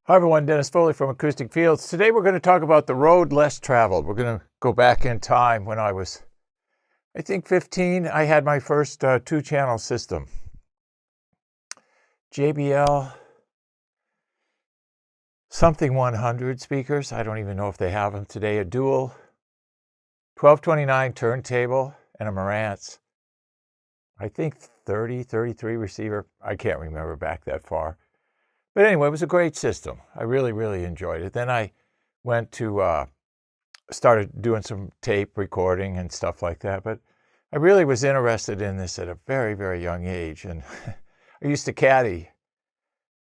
Hi everyone, Dennis Foley from Acoustic Fields. Today we're going to talk about the road less traveled. We're going to go back in time when I was, I think 15. I had my first two-channel system. JBL something 100 speakers. I don't even know if they have them today. A dual 1229 turntable and a Marantz. I think 33 receiver. I can't remember back that far. But anyway, it was a great system. I really, really enjoyed it. Then I went to, started doing some tape recording and stuff like that. But I really was interested in this at a very, very young age. And I used to caddy.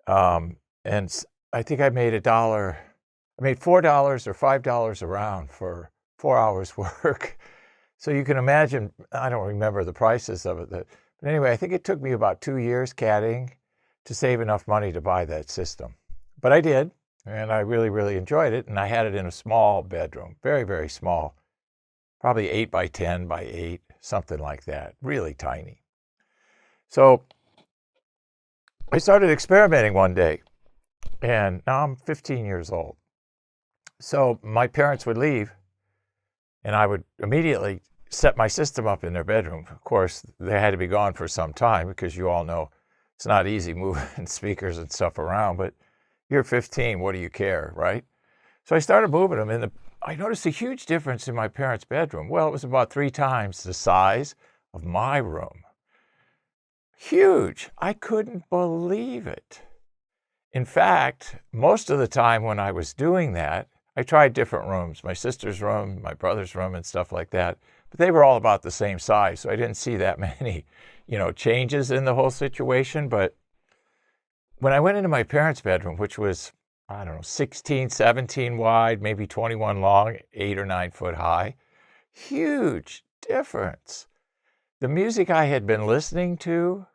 And I think I made $4 or $5 a round for 4 hours work. So you can imagine, I don't remember the prices of it. But anyway, I think it took me about 2 years caddying to save enough money to buy that system. But I did, and I really, really enjoyed it. And I had it in a small bedroom, very, very small, probably 8 by 10 by 8, something like that, really tiny. So I started experimenting one day, and now I'm 15 years old. So my parents would leave, and I would immediately set my system up in their bedroom. Of course, they had to be gone for some time because you all know it's not easy moving speakers and stuff around, but you're 15, what do you care, right? So I started moving them, and I noticed a huge difference in my parents' bedroom. Well, it was about 3 times the size of my room. Huge. I couldn't believe it. In fact, most of the time when I was doing that, I tried different rooms, my sister's room, my brother's room, and stuff like that, but they were all about the same size, so I didn't see that many changes in the whole situation. But when I went into my parents' bedroom, which was, 16, 17 wide, maybe 21 long, 8 or 9 foot high, huge difference. The music I had been listening to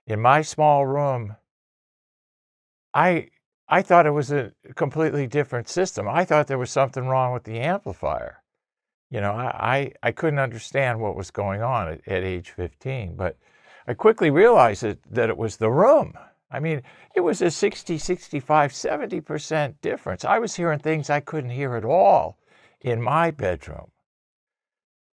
in my small room, I thought it was a completely different system. I thought there was something wrong with the amplifier. I couldn't understand what was going on at age 15, but I quickly realized that it was the room. It was a 60, 65, 70% difference. I was hearing things I couldn't hear at all in my bedroom.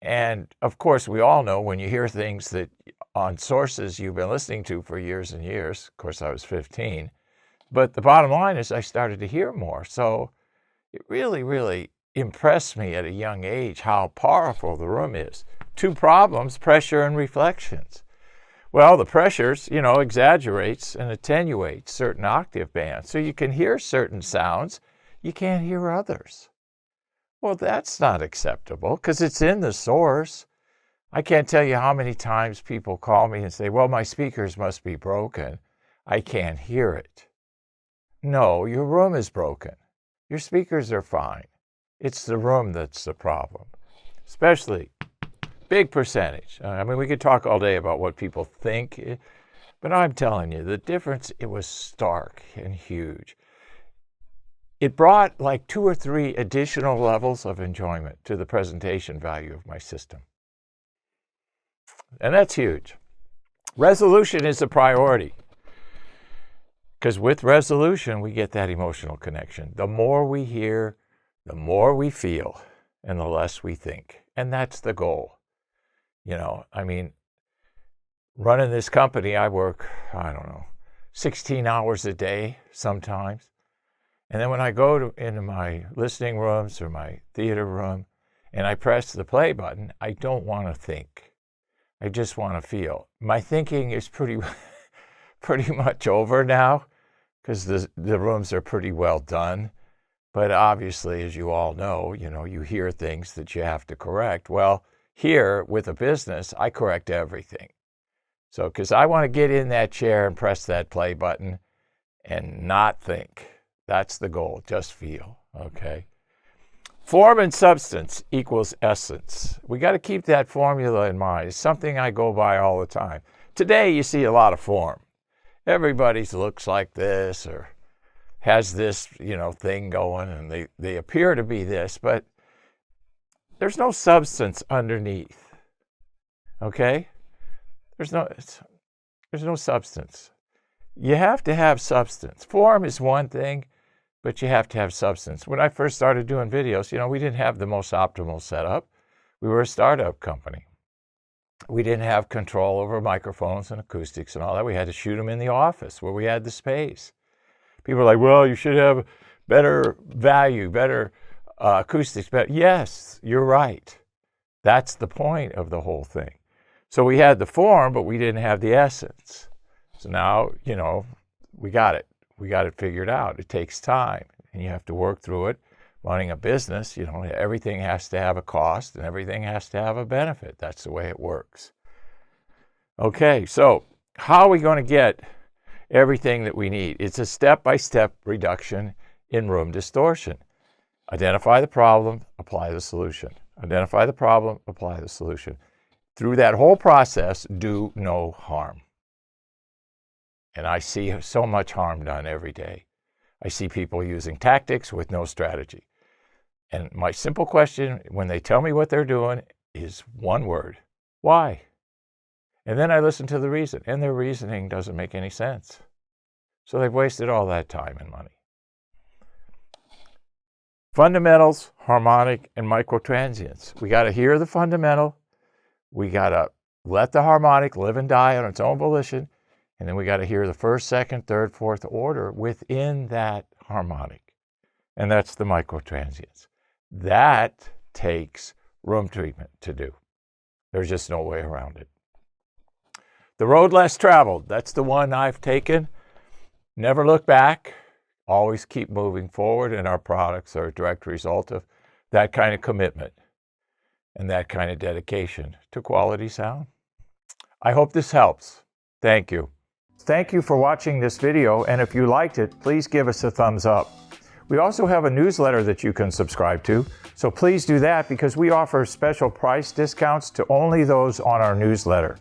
And of course, we all know when you hear things that on sources you've been listening to for years and years, of course I was 15, but the bottom line is I started to hear more. So it really, really impressed me at a young age how powerful the room is. 2 problems, pressure and reflections. Well, the pressures, exaggerates and attenuates certain octave bands. So you can hear certain sounds, you can't hear others. Well, that's not acceptable because it's in the source. I can't tell you how many times people call me and say, well, my speakers must be broken. I can't hear it. No, your room is broken. Your speakers are fine. It's the room that's the problem, especially big percentage. We could talk all day about what people think, but I'm telling you, the difference, it was stark and huge. It brought like 2 or 3 additional levels of enjoyment to the presentation value of my system. And that's huge. Resolution is a priority because with resolution, we get that emotional connection. The more we hear, the more we feel, and the less we think. And that's the goal. Running this company, I work, 16 hours a day sometimes. And then when I go into my listening rooms or my theater room and I press the play button, I don't want to think. I just want to feel. My thinking is pretty much over now because the rooms are pretty well done. But obviously, as you all know, you hear things that you have to correct. Well, here with a business, I correct everything. So, because I want to get in that chair and press that play button and not think. That's the goal. Just feel. Okay. Form and substance equals essence. We got to keep that formula in mind. It's something I go by all the time. Today, you see a lot of form. Everybody looks like this or has this, thing going, and they appear to be this, but there's no substance underneath. Okay? There's no substance. You have to have substance. Form is one thing, but you have to have substance. When I first started doing videos, we didn't have the most optimal setup. We were a startup company. We didn't have control over microphones and acoustics and all that. We had to shoot them in the office where we had the space. People are like, well, you should have better value, better acoustics. But yes, you're right. That's the point of the whole thing. So we had the form, but we didn't have the essence. So now, we got it. We got it figured out. It takes time, and you have to work through it. Running a business, everything has to have a cost, and everything has to have a benefit. That's the way it works. Okay, so how are we going to get everything that we need? It's a step-by-step reduction in room distortion. Identify the problem, apply the solution. Identify the problem, apply the solution. Through that whole process, do no harm. And I see so much harm done every day. I see people using tactics with no strategy. And my simple question, when they tell me what they're doing, is one word: why? And then I listen to the reason, and their reasoning doesn't make any sense. So they've wasted all that time and money. Fundamentals, harmonic, and microtransients. We got to hear the fundamental. We got to let the harmonic live and die on its own volition. And then we got to hear the first, second, third, fourth order within that harmonic. And that's the microtransients. That takes room treatment to do. There's just no way around it. The road less traveled. That's the one I've taken. Never look back. Always keep moving forward, and our products are a direct result of that kind of commitment and that kind of dedication to quality sound. I hope this helps. Thank you. Thank you for watching this video, and if you liked it, please give us a thumbs up. We also have a newsletter that you can subscribe to, so please do that because we offer special price discounts to only those on our newsletter.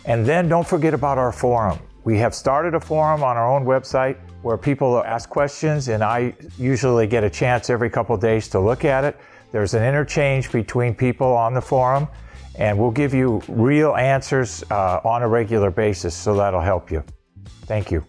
And then don't forget about our forum. We have started a forum on our own website where people ask questions, and I usually get a chance every couple of days to look at it. There's an interchange between people on the forum, and we'll give you real answers on a regular basis, so that'll help you. Thank you.